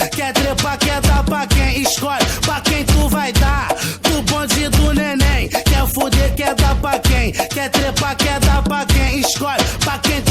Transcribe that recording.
Quer trepar, quer dar pra quem? Escolhe pra quem tu vai dar. Do bonde do neném. Quer fuder, quer dar pra quem? Quer trepar, quer dar pra quem? Escolhe pra quem tu